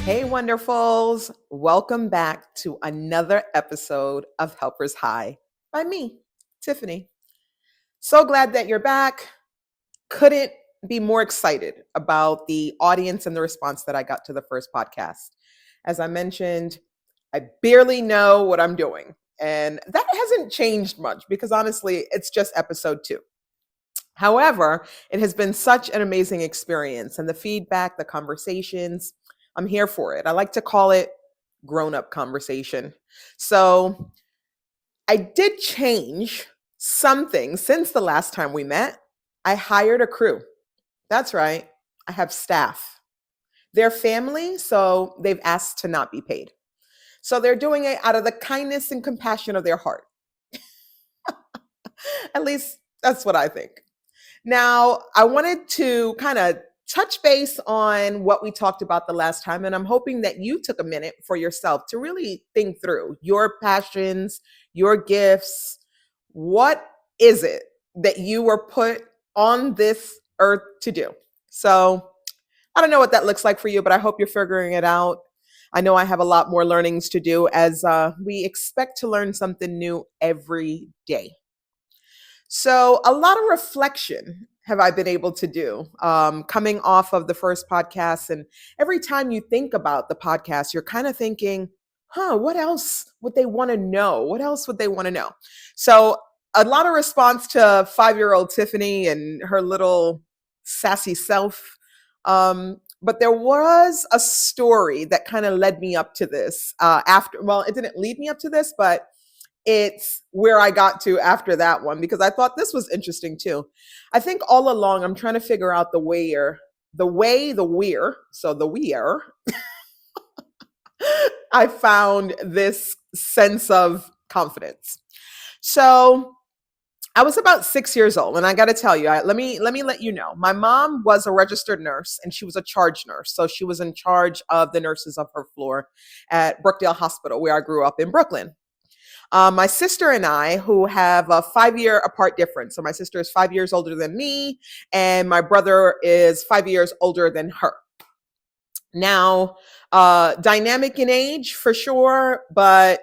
Hey, wonderfuls. Welcome back to another episode of Helpers High by me, Tiffany. So glad that you're back. Couldn't be more excited about the audience and the response that I got to the first podcast. As I mentioned, I barely know what I'm doing. And that hasn't changed much because honestly, it's just episode 2. However, it has been such an amazing experience, and the feedback, the conversations, I'm here for it. I like to call it grown up conversation. So I did change something since the last time we met. I hired a crew. That's right. I have staff. They're family, so they've asked to not be paid. So they're doing it out of the kindness and compassion of their heart. At least that's what I think. Now, I wanted to kind of touch base on what we talked about the last time, and I'm hoping that you took a minute for yourself to really think through your passions, your gifts. What is it that you were put on this earth to do? So, I don't know what that looks like for you, but I hope you're figuring it out. I know I have a lot more learnings to do as we expect to learn something new every day. So, a lot of reflection have I been able to do coming off of the first podcast. And every time you think about the podcast, you're kind of thinking, what else would they want to know? What else would they want to know? So, a lot of response to 5-year-old Tiffany and her little sassy self. But there was a story that kind of led me up to this well, it didn't lead me up to this, but it's where I got to after that one because I thought this was interesting too. I think all along I'm trying to figure out the where, so the where I found this sense of confidence. So I was about 6 years old, and I got to tell you, let you know, my mom was a registered nurse, and she was a charge nurse. So she was in charge of the nurses of her floor at Brookdale Hospital, where I grew up in Brooklyn. My sister and I, who have a 5-year apart difference. So my sister is 5 years older than me, and my brother is 5 years older than her. Now, dynamic in age for sure, but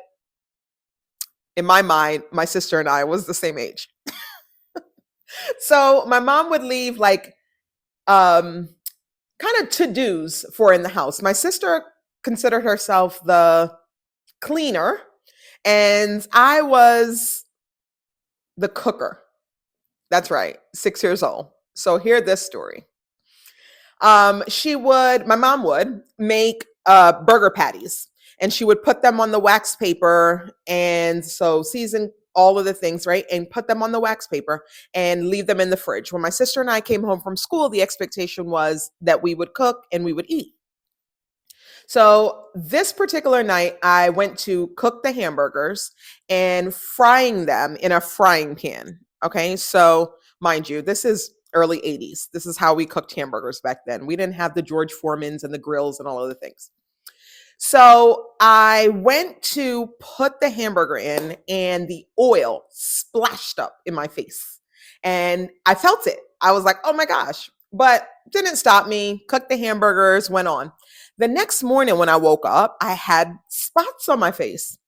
in my mind, my sister and I was the same age. So my mom would leave like kind of to-dos for in the house. My sister considered herself the cleaner, and I was the cooker. That's right, 6 years old. So hear this story. My mom would make burger patties, and she would put them on the wax paper, and so season all of the things, right? And put them on the wax paper and leave them in the fridge. When my sister and I came home from school, the expectation was that we would cook and we would eat. So this particular night, I went to cook the hamburgers and frying them in a frying pan. Okay, so mind you, this is early 80s. This is how we cooked hamburgers back then. We didn't have the George Foremans and the grills and all of the things. So I went to put the hamburger in, and the oil splashed up in my face. And I felt it. I was like, oh my gosh. But didn't stop me. Cooked the hamburgers, went on. The next morning when I woke up, I had spots on my face.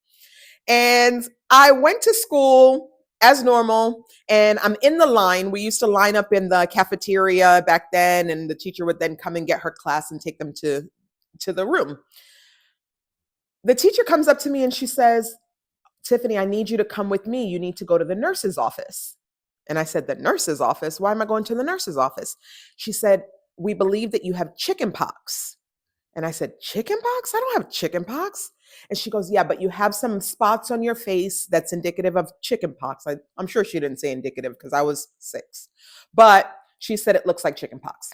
And I went to school as normal, and I'm in the line. We used to line up in the cafeteria back then, and the teacher would then come and get her class and take them to the room. The teacher comes up to me and she says, Tiffany, I need you to come with me. You need to go to the nurse's office. And I said, the nurse's office? Why am I going to the nurse's office? She said, we believe that you have chicken pox. And I said, chicken pox? I don't have chicken pox. And she goes, yeah, but you have some spots on your face that's indicative of chicken pox. I'm sure she didn't say indicative because I was 6. But she said it looks like chicken pox.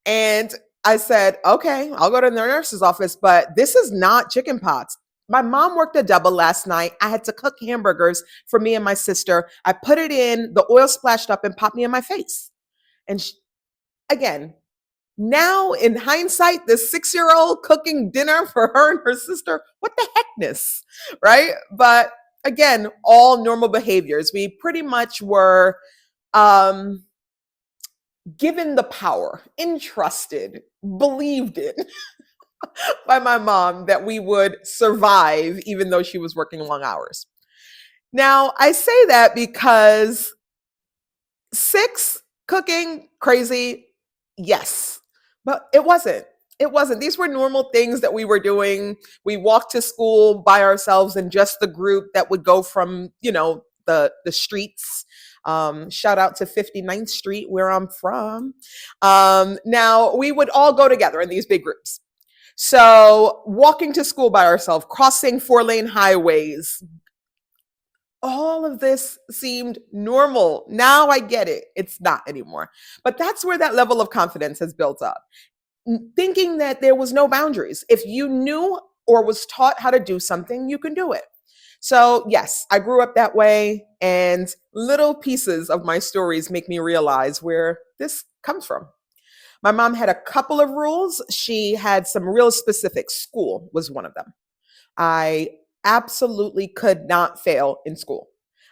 And I said, okay, I'll go to the nurse's office, but this is not chicken pox. My mom worked a double last night. I had to cook hamburgers for me and my sister. I put it in, the oil splashed up and popped me in my face. And again, now in hindsight, this 6-year-old cooking dinner for her and her sister, what the heckness, right? But again, all normal behaviors. We pretty much were given the power, entrusted, believed in by my mom that we would survive even though she was working long hours. Now, I say that because 6 cooking crazy, yes, but it wasn't. It wasn't. These were normal things that we were doing. We walked to school by ourselves and just the group that would go from, the streets. Shout out to 59th Street, where I'm from. Now, we would all go together in these big groups. So, walking to school by ourselves, crossing 4-lane highways, all of this seemed normal. Now I get it. It's not anymore. But that's where that level of confidence has built up. Thinking that there was no boundaries. If you knew or was taught how to do something, you can do it. So, yes, I grew up that way, and little pieces of my stories make me realize where this comes from. My mom had a couple of rules. She had some real specific. School was one of them. I absolutely could not fail in school.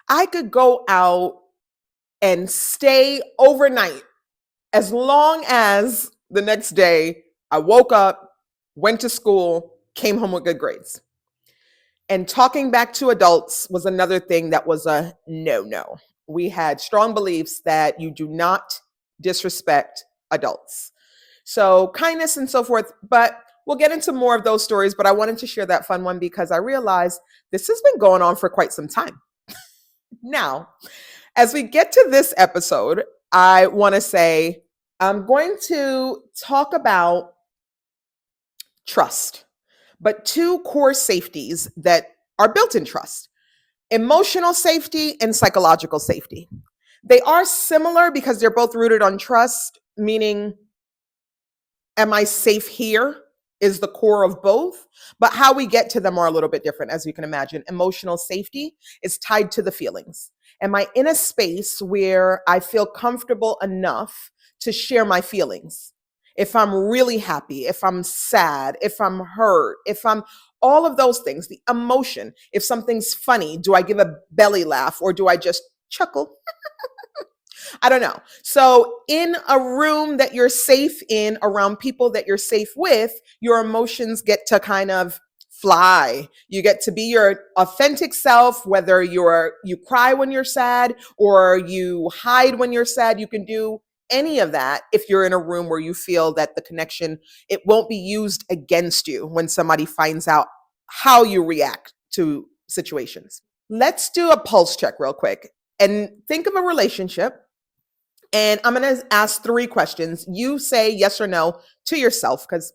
I could go out and stay overnight as long as the next day I woke up, went to school, came home with good grades. And talking back to adults was another thing that was a no. We had strong beliefs that you do not disrespect adults. So kindness and so forth, but we'll get into more of those stories. But I wanted to share that fun one because I realized this has been going on for quite some time. Now, as we get to this episode, I want to say I'm going to talk about trust, but 2 core safeties that are built in trust: emotional safety and psychological safety. They are similar because they're both rooted on trust, meaning, am I safe here? Is the core of both, but how we get to them are a little bit different, as you can imagine. Emotional safety is tied to the feelings. Am I in a space where I feel comfortable enough to share my feelings? If I'm really happy, if I'm sad, if I'm hurt, if I'm all of those things, the emotion. If something's funny, do I give a belly laugh or do I just chuckle? I don't know. So, in a room that you're safe in, around people that you're safe with, your emotions get to kind of fly. You get to be your authentic self, whether you cry when you're sad or you hide when you're sad. You can do any of that if you're in a room where you feel that the connection, it won't be used against you when somebody finds out how you react to situations. Let's do a pulse check real quick and think of a relationship. And I'm going to ask 3 questions. You say yes or no to yourself because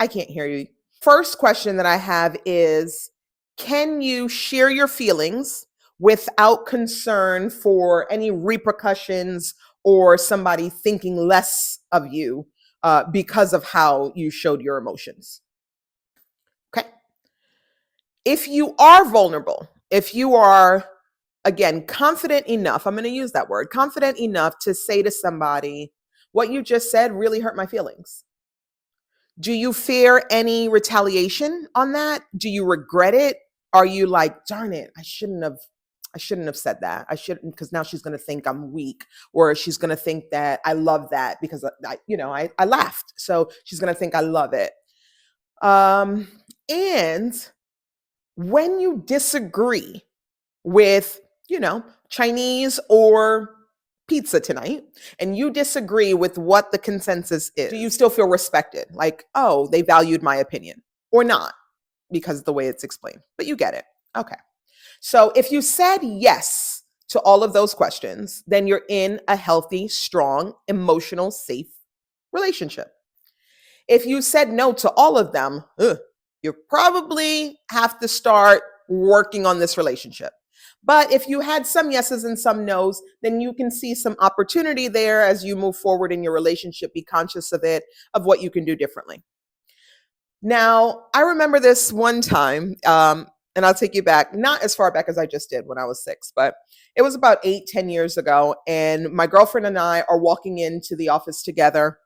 I can't hear you. First question that I have is, can you share your feelings without concern for any repercussions or somebody thinking less of you because of how you showed your emotions? Okay. If you are vulnerable, if you are, again, confident enough, I'm going to use that word, confident enough to say to somebody, what you just said really hurt my feelings. Do you fear any retaliation on that? Do you regret it? Are you like, darn it, I shouldn't have said that. I shouldn't, because now she's going to think I'm weak, or she's going to think that I love that because I laughed. So she's going to think I love it. And when you disagree with, Chinese or pizza tonight, and you disagree with what the consensus is, do you still feel respected? Like, oh, they valued my opinion, or not, because of the way it's explained, but you get it. Okay. So if you said yes to all of those questions, then you're in a healthy, strong, emotional, safe relationship. If you said no to all of them, you probably have to start working on this relationship. But if you had some yeses and some nos, then you can see some opportunity there as you move forward in your relationship. Be conscious of it, of what you can do differently. Now, I remember this one time, and I'll take you back, not as far back as I just did when I was 6, but it was about 8-10 years ago. And my girlfriend and I are walking into the office together.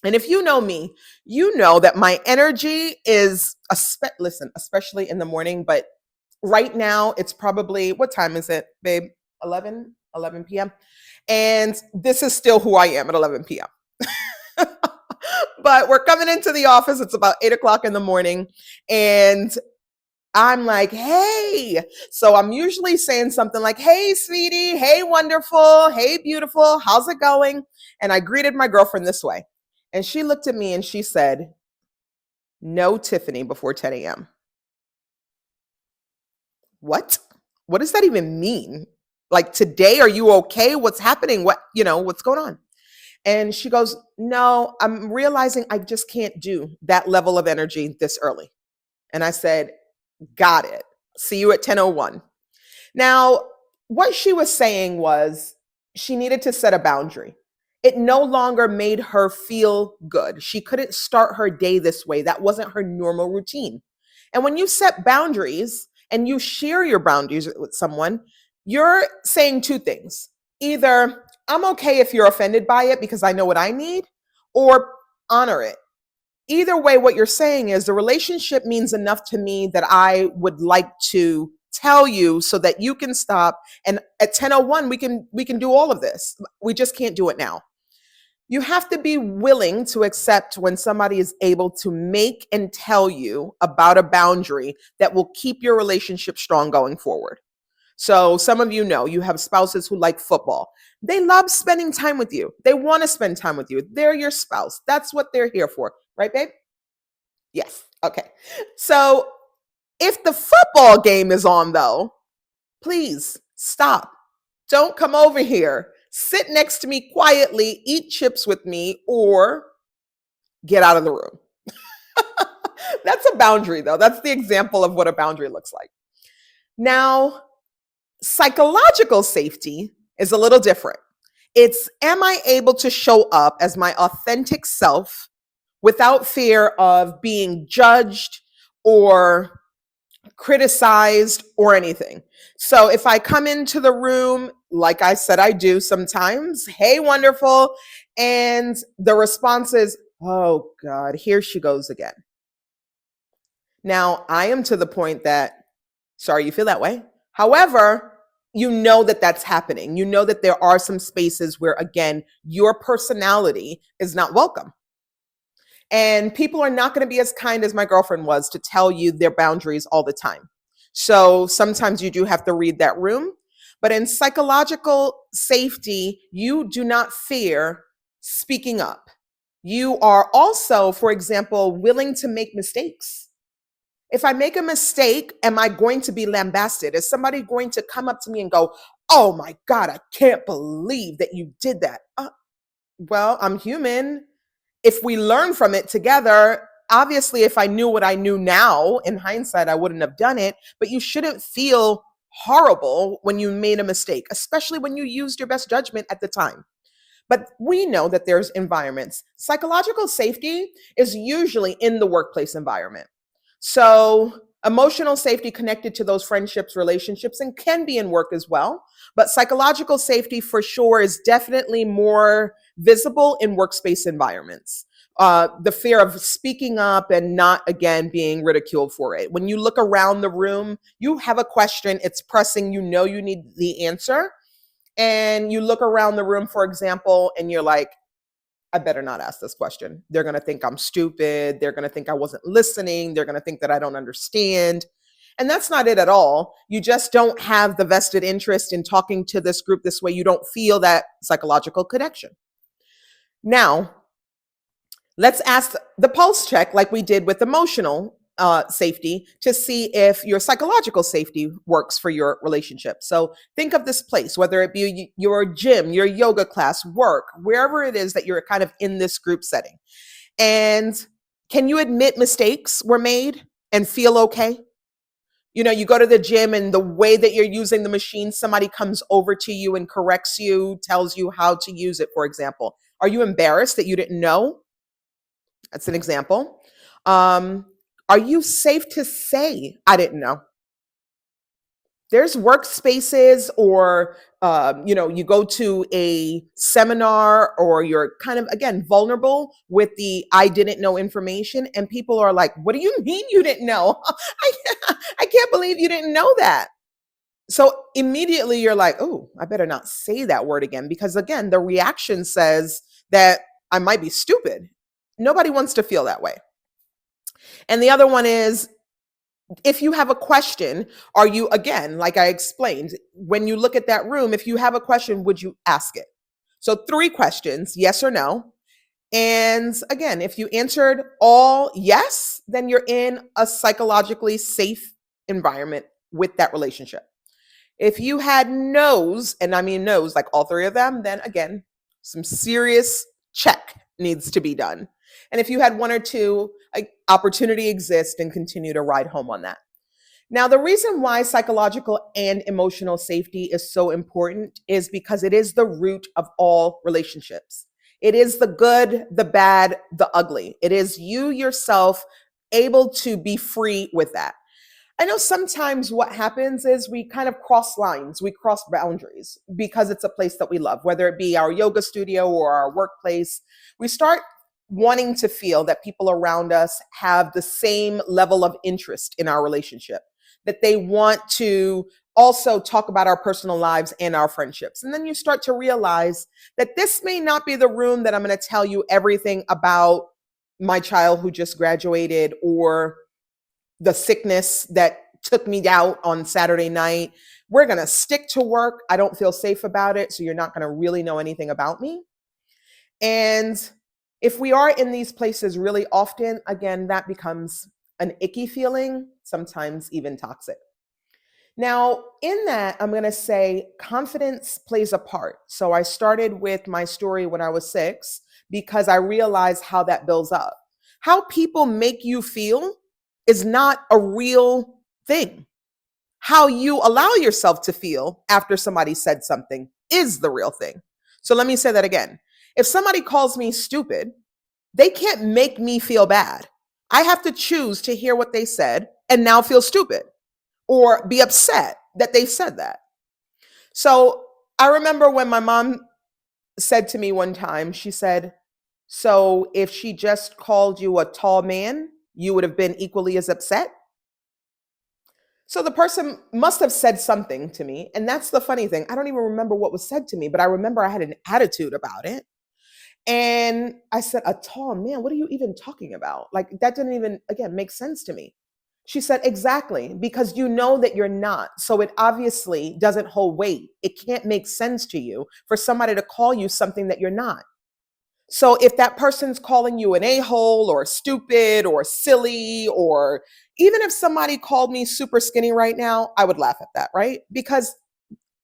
And if you know me, you know that my energy is, especially in the morning, but right now it's probably, what time is it, babe? 11 p.m. And this is still who I am at 11 p.m. But we're coming into the office. It's about 8 o'clock in the morning. And I'm like, hey. So I'm usually saying something like, hey, sweetie. Hey, wonderful. Hey, beautiful. How's it going? And I greeted my girlfriend this way. And she looked at me and she said, no Tiffani before 10 a.m. What? What does that even mean? Like, today, are you okay? What's happening? What's going on? And she goes, no, I'm realizing I just can't do that level of energy this early. And I said, got it. See you at 10:01. Now, what she was saying was she needed to set a boundary. It no longer made her feel good. She couldn't start her day this way. That wasn't her normal routine. And when you set boundaries and you share your boundaries with someone, you're saying two things. Either I'm okay if you're offended by it because I know what I need, or honor it. Either way, what you're saying is the relationship means enough to me that I would like to tell you so that you can stop. And at 10:01, we can do all of this. We just can't do it now. You have to be willing to accept when somebody is able to make and tell you about a boundary that will keep your relationship strong going forward. So some of you know you have spouses who like football. They love spending time with you. They want to spend time with you. They're your spouse. That's what they're here for. Right, babe? Yes. Okay. So if the football game is on, though, please stop. Don't come over here. Sit next to me quietly, eat chips with me, or get out of the room. That's a boundary, though. That's the example of what a boundary looks like. Now, psychological safety is a little different. It's, am I able to show up as my authentic self without fear of being judged or criticized or anything? So if I come into the room, like I said, I do sometimes, hey, wonderful. And the response is, oh God, here she goes again. Now I am to the point that, sorry, you feel that way. However, you know that that's happening. You know that there are some spaces where, again, your personality is not welcome. And people are not going to be as kind as my girlfriend was to tell you their boundaries all the time. So sometimes you do have to read that room. But in psychological safety, you do not fear speaking up. You are also, for example, willing to make mistakes. If I make a mistake, am I going to be lambasted? Is somebody going to come up to me and go, oh my God, I can't believe that you did that? Well, I'm human. If we learn from it together, obviously, if I knew what I knew now, in hindsight, I wouldn't have done it. But you shouldn't feel horrible when you made a mistake, especially when you used your best judgment at the time. But we know that there's environments. Psychological safety is usually in the workplace environment. So emotional safety connected to those friendships, relationships, and can be in work as well. But psychological safety for sure is definitely more visible in workspace environments. The fear of speaking up and not, again, being ridiculed for it. When you look around the room, you have a question, it's pressing, you know you need the answer. And you look around the room, for example, and you're like, I better not ask this question. They're going to think I'm stupid. They're going to think I wasn't listening. They're going to think that I don't understand. And that's not it at all. You just don't have the vested interest in talking to this group this way. You don't feel that psychological connection. Now, let's ask the pulse check like we did with emotional safety to see if your psychological safety works for your relationship. So think of this place, whether it be your gym, your yoga class, work, wherever it is that you're kind of in this group setting. And can you admit mistakes were made and feel okay? You know, you go to the gym and the way that you're using the machine, somebody comes over to you and corrects you, tells you how to use it, for example. Are you embarrassed that you didn't know? That's an example. Are you safe to say, I didn't know? There's workspaces or, you go to a seminar or you're kind of, again, vulnerable with the I didn't know information. And people are like, what do you mean you didn't know? I can't believe you didn't know that. So immediately you're like, oh, I better not say that word again. Because again, the reaction says that I might be stupid. Nobody wants to feel that way. And the other one is, if you have a question, are you, again, like I explained, when you look at that room, if you have a question, would you ask it? So 3 questions, yes or no. And again, if you answered all yes, then you're in a psychologically safe environment with that relationship. If you had no's, and I mean no's, like all 3 of them, then again, some serious check needs to be done. And if you had 1 or 2, opportunity exists, and continue to ride home on that. Now, the reason why psychological and emotional safety is so important is because it is the root of all relationships. It is the good, the bad, the ugly. It is you yourself able to be free with that. I know sometimes what happens is we kind of cross lines, we cross boundaries because it's a place that we love, whether it be our yoga studio or our workplace. We start wanting to feel that people around us have the same level of interest in our relationship, that they want to also talk about our personal lives and our friendships. And then you start to realize that this may not be the room that I'm going to tell you everything about my child who just graduated, or the sickness that took me out on Saturday night. We're going to stick to work. I don't feel safe about it, so you're not going to really know anything about me. And if we are in these places really often, again, that becomes an icky feeling, sometimes even toxic. Now, in that, I'm going to say confidence plays a part. So I started with my story when I was 6 because I realized how that builds up. How people make you feel is not a real thing. How you allow yourself to feel after somebody said something is the real thing. So let me say that again. If somebody calls me stupid, they can't make me feel bad. I have to choose to hear what they said and now feel stupid or be upset that they said that. So I remember when my mom said to me one time, she said, "So if she just called you a tall man, you would have been equally as upset?" So the person must have said something to me. And that's the funny thing. I don't even remember what was said to me, but I remember I had an attitude about it. And I said, "A tall man? What are you even talking about? Like, that didn't even, again, make sense to me." She said, "Exactly, because you know that you're not. So it obviously doesn't hold weight. It can't make sense to you for somebody to call you something that you're not. So if that person's calling you an a-hole or stupid or silly, or even if somebody called me super skinny right now, I would laugh at that, right? Because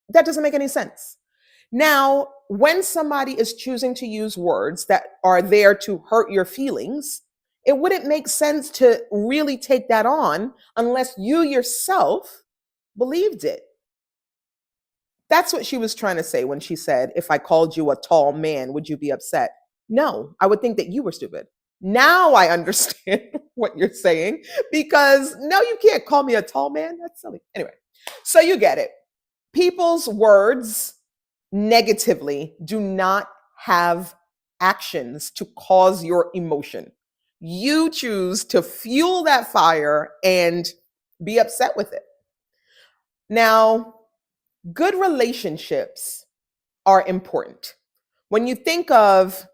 that doesn't make any sense." Now, when somebody is choosing to use words that are there to hurt your feelings, it wouldn't make sense to really take that on unless you yourself believed it. That's what she was trying to say when she said, "If I called you a tall man, would you be upset?" No, I would think that you were stupid. Now I understand what you're saying, because no, you can't call me a tall man. That's silly. Anyway, so you get it. People's words negatively do not have actions to cause your emotion. You choose to fuel that fire and be upset with it. Now, good relationships are important. When you think of,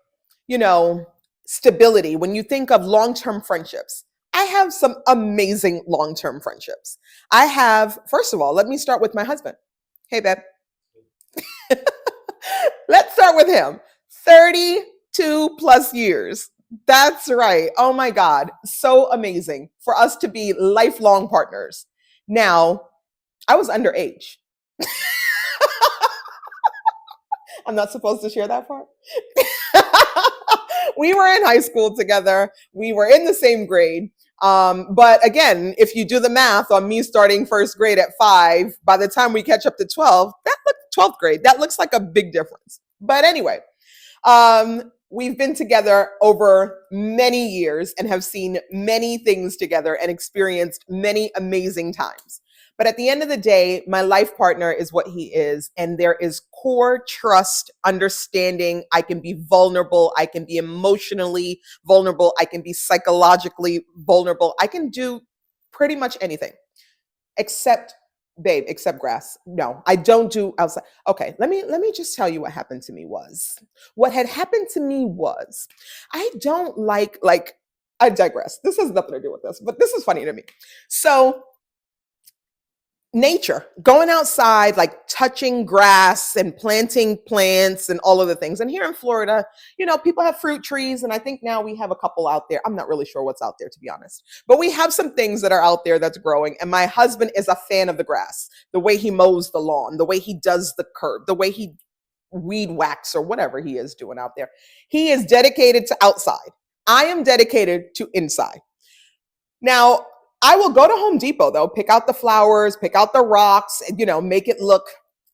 you know, stability, when you think of long-term friendships, I have some amazing long-term friendships. I have, first of all, let me start with my husband. Hey, babe. Let's start with him. 32 plus years. That's right. Oh my God. So amazing for us to be lifelong partners. Now, I was underage. I'm not supposed to share that part. We were in high school together. We were in the same grade. But again, if you do the math on me starting first grade at 5, by the time we catch up to 12, that looks 12th grade. That looks like a big difference. But anyway, we've been together over many years and have seen many things together and experienced many amazing times. But at the end of the day, my life partner is what he is. And there is core trust, understanding. I can be vulnerable. I can be emotionally vulnerable. I can be psychologically vulnerable. I can do pretty much anything except babe, except grass. No, I don't do outside. Okay, let me just tell you what happened to me was. What had happened to me was I don't like I digress. This has nothing to do with this, but this is funny to me. So nature, going outside, like touching grass and planting plants and all of the things. And here in Florida, people have fruit trees. And I think now we have a couple out there. I'm not really sure what's out there, to be honest. But we have some things that are out there that's growing. And my husband is a fan of the grass, the way he mows the lawn, the way he does the curb, the way he weed whacks or whatever he is doing out there. He is dedicated to outside. I am dedicated to inside. Now, I will go to Home Depot though, pick out the flowers, pick out the rocks, and, make it look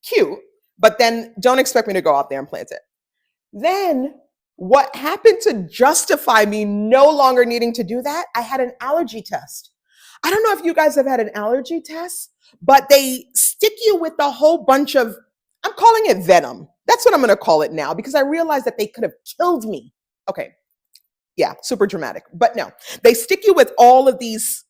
cute, but then don't expect me to go out there and plant it. Then what happened to justify me no longer needing to do that? I had an allergy test. I don't know if you guys have had an allergy test, but they stick you with a whole bunch of, I'm calling it venom. That's what I'm going to call it now because I realized that they could have killed me. Okay. Yeah, super dramatic. But no, they stick you with all of these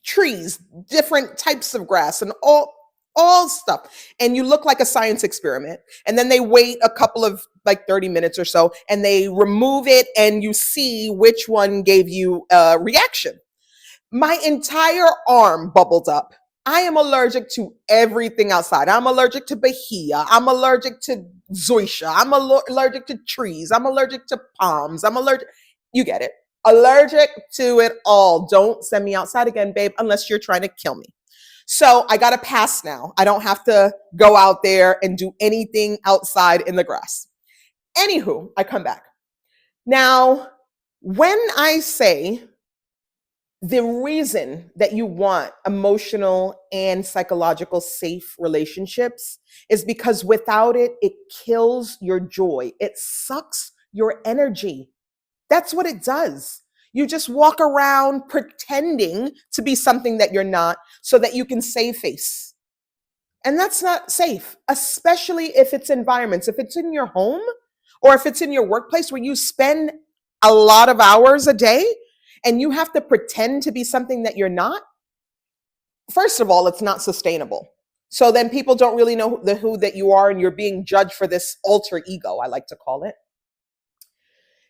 trees, different types of grass and all stuff. And you look like a science experiment. And then they wait a couple of like 30 minutes or so and they remove it and you see which one gave you a reaction. My entire arm bubbled up. I am allergic to everything outside. I'm allergic to bahia. I'm allergic to zoysia. I'm allergic to trees. I'm allergic to palms. I'm allergic. You get it. Allergic to it all. Don't send me outside again, babe, unless you're trying to kill me. So I got a pass now. I don't have to go out there and do anything outside in the grass. Anywho, I come back. Now, when I say the reason that you want emotional and psychological safe relationships is because without it, it kills your joy. It sucks your energy. That's what it does. You just walk around pretending to be something that you're not so that you can save face. And that's not safe, especially if it's environments. If it's in your home or if it's in your workplace where you spend a lot of hours a day and you have to pretend to be something that you're not. First of all, it's not sustainable. So then people don't really know who that you are and you're being judged for this alter ego, I like to call it.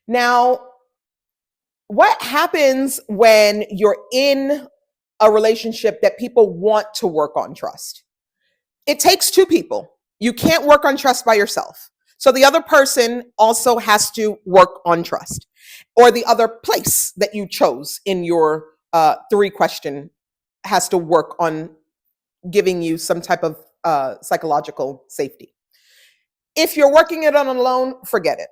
Now, what happens when you're in a relationship that people want to work on trust? It takes two people. You can't work on trust by yourself. So the other person also has to work on trust, or the other place that you chose in your 3-question has to work on giving you some type of psychological safety. If you're working it on alone, forget it.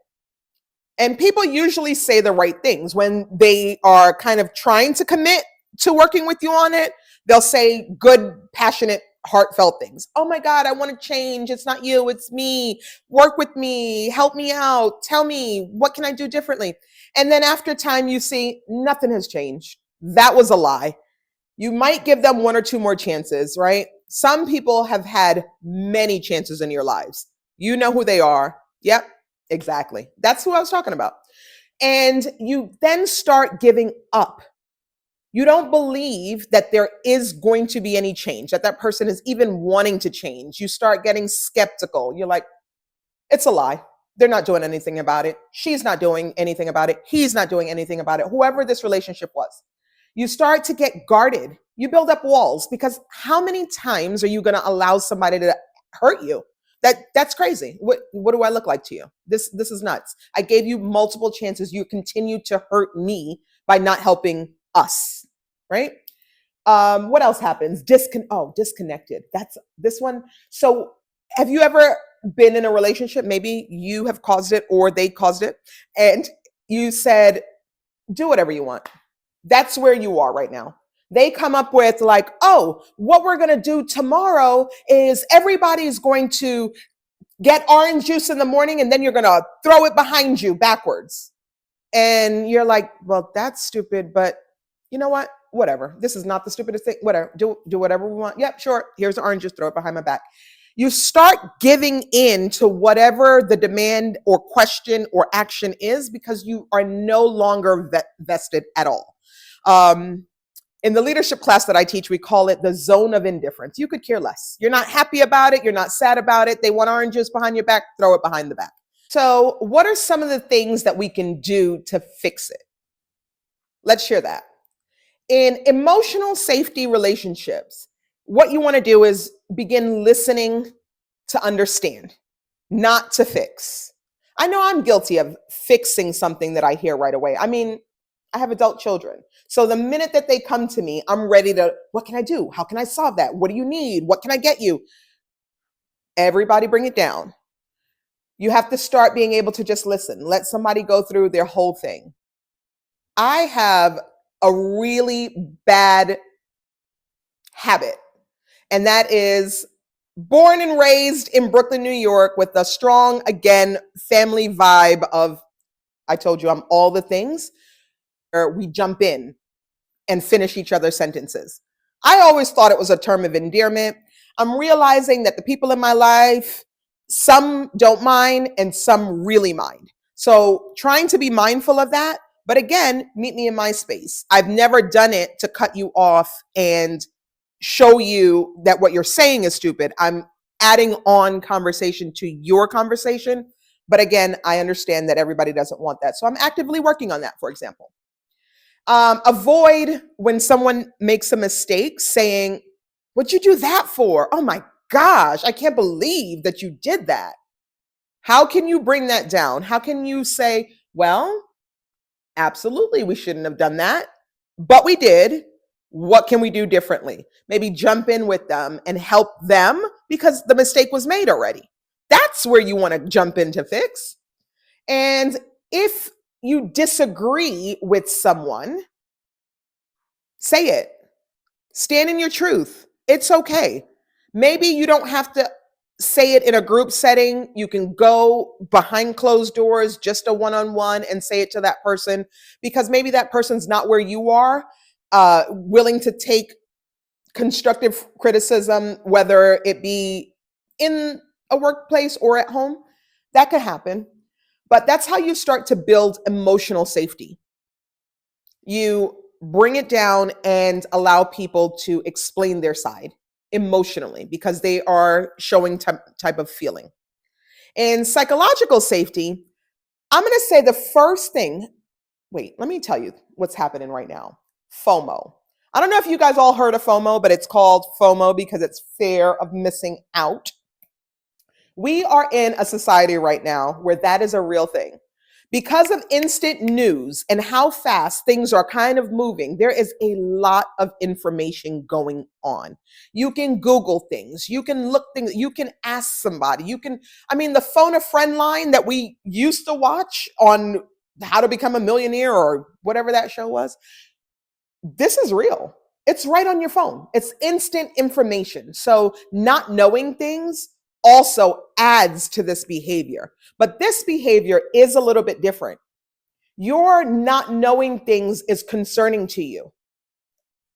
And people usually say the right things when they are kind of trying to commit to working with you on it. They'll say good, passionate, heartfelt things. Oh my God, I want to change. It's not you, it's me. Work with me, help me out. Tell me, what can I do differently? And then after time, you see nothing has changed. That was a lie. You might give them 1 or 2 more chances, right? Some people have had many chances in your lives. You know who they are. Yep, exactly. That's who I was talking about. And you then start giving up. You don't believe that there is going to be any change, that that person is even wanting to change. You start getting skeptical. You're like, it's a lie. They're not doing anything about it. She's not doing anything about it. He's not doing anything about it. Whoever this relationship was. You start to get guarded. You build up walls because how many times are you going to allow somebody to hurt you? That's crazy. What do I look like to you? This is nuts. I gave you multiple chances. You continue to hurt me by not helping us, right? What else happens? Disconnected. That's this one. So have you ever been in a relationship? Maybe you have caused it or they caused it. And you said, do whatever you want. That's where you are right now. They come up with like, oh, what we're going to do tomorrow is everybody's going to get orange juice in the morning and then you're going to throw it behind you backwards. And you're like, well, that's stupid, but you know what? Whatever. This is not the stupidest thing. Whatever. Do whatever we want. Yep, sure. Here's the orange juice. Throw it behind my back. You start giving in to whatever the demand or question or action is because you are no longer vested at all. In the leadership class that I teach, we call it the zone of indifference. You could care less. You're not happy about it. You're not sad about it. They want orange juice behind your back, throw it behind the back. So, what are some of the things that we can do to fix it? Let's share that. In emotional safety relationships, what you want to do is begin listening to understand, not to fix. I know I'm guilty of fixing something that I hear right away. I mean, I have adult children. So the minute that they come to me, I'm ready to, what can I do? How can I solve that? What do you need? What can I get you? Everybody bring it down. You have to start being able to just listen. Let somebody go through their whole thing. I have a really bad habit, and that is born and raised in Brooklyn, New York, with a strong, again, family vibe of, I told you I'm all the things, or we jump in and finish each other's sentences. I always thought it was a term of endearment. I'm realizing that the people in my life, some don't mind and some really mind. So trying to be mindful of that. But again, meet me in my space. I've never done it to cut you off and show you that what you're saying is stupid. I'm adding on conversation to your conversation. But again, I understand that everybody doesn't want that. So I'm actively working on that, for example. Avoid when someone makes a mistake saying, what'd you do that for? Oh my gosh, I can't believe that you did that. How can you bring that down? How can you say, well, absolutely, we shouldn't have done that, but we did. What can we do differently? Maybe jump in with them and help them because the mistake was made already. That's where you want to jump in to fix. And if you disagree with someone, say it. Stand in your truth. It's okay. Maybe you don't have to say it in a group setting. You can go behind closed doors, just a one-on-one, and say it to that person because maybe that person's not where you are, willing to take constructive criticism, whether it be in a workplace or at home. That could happen. But that's how you start to build emotional safety. You bring it down and allow people to explain their side emotionally because they are showing type of feeling. And psychological safety, I'm going to say the first thing, wait, let me tell you what's happening right now. FOMO. I don't know if you guys all heard of FOMO, but it's called FOMO because it's fear of missing out. We are in a society right now where that is a real thing. Because of instant news and how fast things are kind of moving, there is a lot of information going on. You can Google things, you can look things, you can ask somebody, the phone a friend line that we used to watch on How to Become a Millionaire or whatever that show was. This is real. It's right on your phone. It's instant information. So not knowing things also adds to this behavior. But this behavior is a little bit different. Your not knowing things is concerning to you.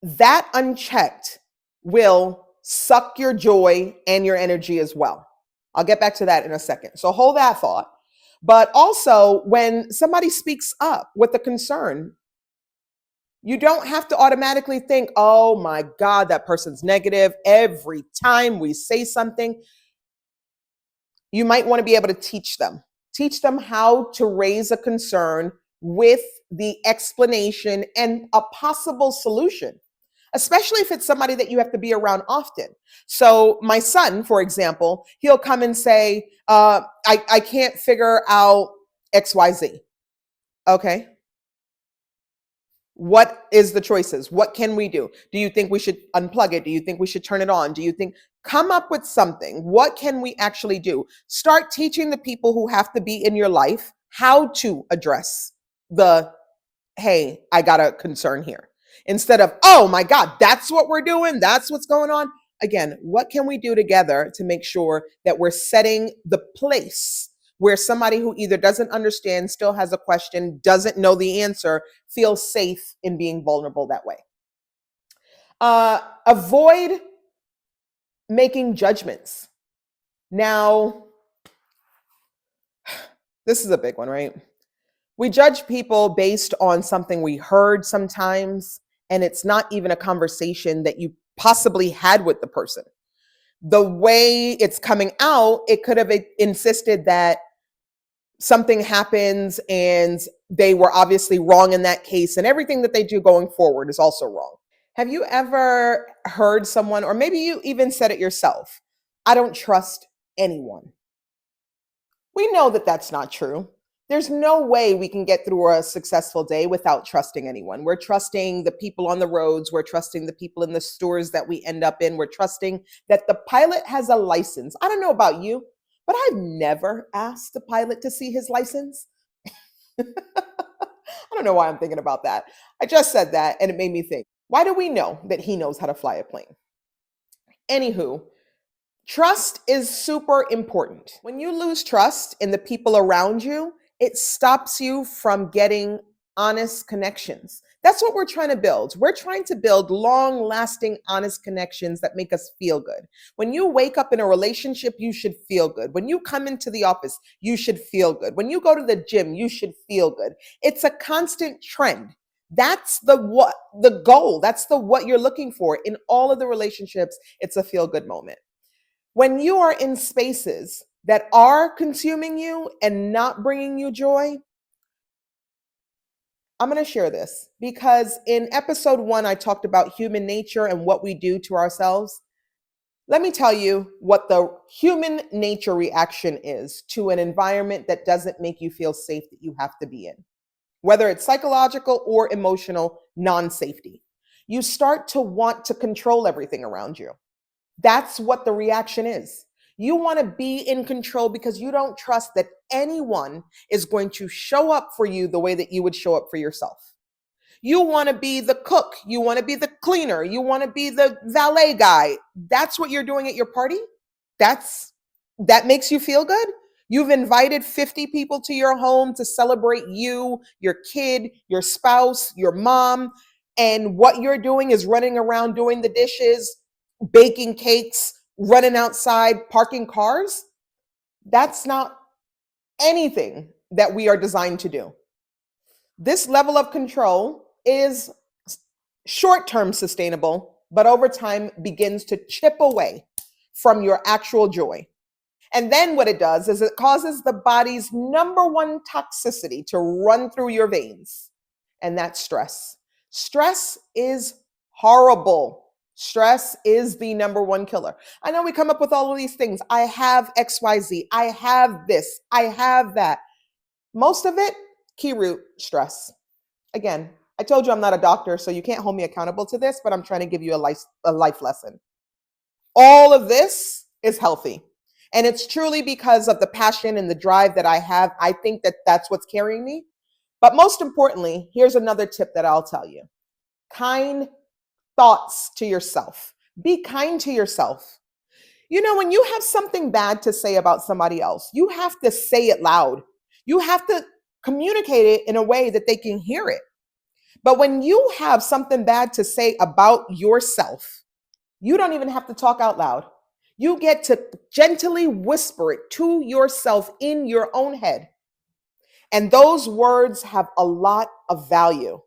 That unchecked will suck your joy and your energy as well. I'll get back to that in a second. So hold that thought. But also, when somebody speaks up with a concern, you don't have to automatically think, oh my God, that person's negative. Every time we say something, you might want to be able to teach them how to raise a concern with the explanation and a possible solution, especially if it's somebody that you have to be around often. So my son, for example, he'll come and say, I can't figure out XYZ. Okay. What is the choices? What can we do? Do you think we should unplug it? Do you think we should turn it on? Do you think, come up with something. What can we actually do? Start teaching the people who have to be in your life how to address the, hey, I got a concern here. Instead of, oh my God, that's what we're doing. That's what's going on. Again, what can we do together to make sure that we're setting the place where somebody who either doesn't understand, still has a question, doesn't know the answer, feels safe in being vulnerable that way. Avoid making judgments. Now, this is a big one, right? We judge people based on something we heard sometimes, and it's not even a conversation that you possibly had with the person. The way it's coming out, it could have insisted that something happens and they were obviously wrong in that case, and everything that they do going forward is also wrong. Have you ever heard someone, or maybe you even said it yourself, I don't trust anyone? We know that that's not true. There's no way we can get through a successful day without trusting anyone. We're trusting the people on the roads. We're trusting the people in the stores that we end up in. We're trusting that the pilot has a license. I don't know about you, but I've never asked the pilot to see his license. I don't know why I'm thinking about that. I just said that and it made me think, why do we know that he knows how to fly a plane? Anywho, trust is super important. When you lose trust in the people around you, it stops you from getting honest connections. That's what we're trying to build. We're trying to build long lasting, honest connections that make us feel good. When you wake up in a relationship, you should feel good. When you come into the office, you should feel good. When you go to the gym, you should feel good. It's a constant trend. That's the goal. That's the what you're looking for in all of the relationships. It's a feel good moment. When you are in spaces that are consuming you and not bringing you joy, I'm going to share this because in episode 1, I talked about human nature and what we do to ourselves. Let me tell you what the human nature reaction is to an environment that doesn't make you feel safe that you have to be in, whether it's psychological or emotional non-safety. You start to want to control everything around you. That's what the reaction is. You want to be in control because you don't trust that anyone is going to show up for you the way that you would show up for yourself. You want to be the cook. You want to be the cleaner. You want to be the valet guy. That's what you're doing at your party. That makes you feel good. You've invited 50 people to your home to celebrate you, your kid, your spouse, your mom. And what you're doing is running around doing the dishes, baking cakes, running outside, parking cars. That's not anything that we are designed to do. This level of control is short-term sustainable, but over time begins to chip away from your actual joy. And then what it does is it causes the body's number one toxicity to run through your veins, and that's stress. Stress is horrible. Stress is the number one killer. I know we come up with all of these things. I have XYZ. I have this. I have that. Most of it, key root, stress. Again, I told you I'm not a doctor, so you can't hold me accountable to this, but I'm trying to give you a life lesson. All of this is healthy. And it's truly because of the passion and the drive that I have. I think that that's what's carrying me. But most importantly, here's another tip that I'll tell you. Kind thoughts to yourself. Be kind to yourself. You know, when you have something bad to say about somebody else, you have to say it loud. You have to communicate it in a way that they can hear it. But when you have something bad to say about yourself, you don't even have to talk out loud. You get to gently whisper it to yourself in your own head. And those words have a lot of value.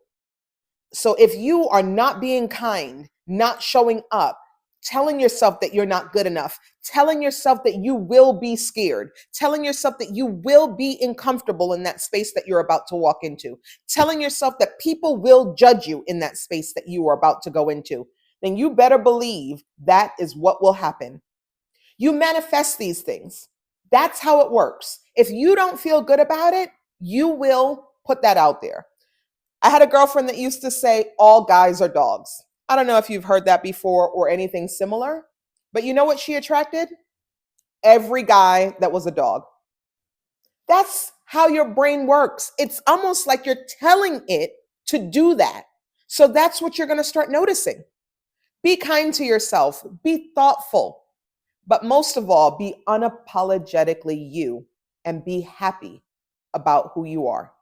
So if you are not being kind, not showing up, telling yourself that you're not good enough, telling yourself that you will be scared, telling yourself that you will be uncomfortable in that space that you're about to walk into, telling yourself that people will judge you in that space that you are about to go into, then you better believe that is what will happen. You manifest these things. That's how it works. If you don't feel good about it, you will put that out there. I had a girlfriend that used to say, all guys are dogs. I don't know if you've heard that before or anything similar, but you know what she attracted? Every guy that was a dog. That's how your brain works. It's almost like you're telling it to do that. So that's what you're going to start noticing. Be kind to yourself. Be thoughtful. But most of all, be unapologetically you and be happy about who you are.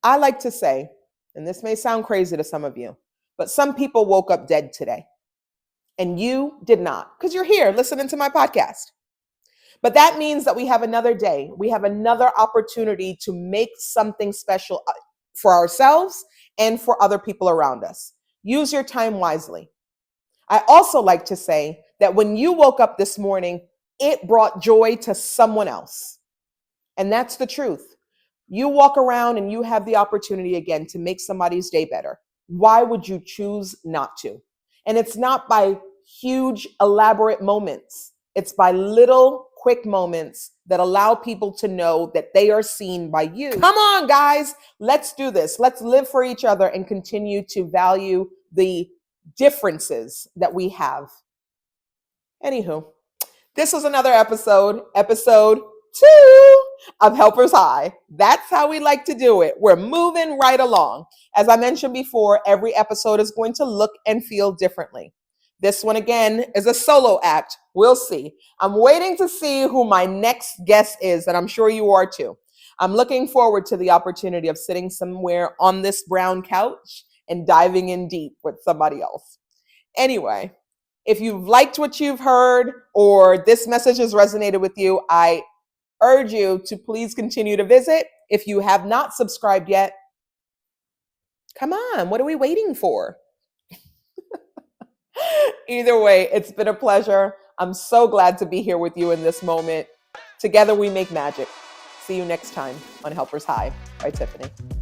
I like to say, and this may sound crazy to some of you, but some people woke up dead today and you did not, because you're here listening to my podcast. But that means that we have another day. We have another opportunity to make something special for ourselves and for other people around us. Use your time wisely. I also like to say that when you woke up this morning, it brought joy to someone else. And that's the truth. You walk around and you have the opportunity again to make somebody's day better. Why would you choose not to? And it's not by huge, elaborate moments. It's by little, quick moments that allow people to know that they are seen by you. Come on, guys. Let's do this. Let's live for each other and continue to value the differences that we have. Anywho, this was another episode 2 of Helpers High. That's how we like to do it. We're moving right along. As I mentioned before, every episode is going to look and feel differently. This one, again, is a solo act. We'll see. I'm waiting to see who my next guest is, and I'm sure you are too. I'm looking forward to the opportunity of sitting somewhere on this brown couch and diving in deep with somebody else. Anyway, if you've liked what you've heard or this message has resonated with you, I urge you to please continue to visit. If you have not subscribed yet, come on, what are we waiting for? Either way, it's been a pleasure. I'm so glad to be here with you in this moment. Together we make magic. See you next time on Helpers High by Tiffani.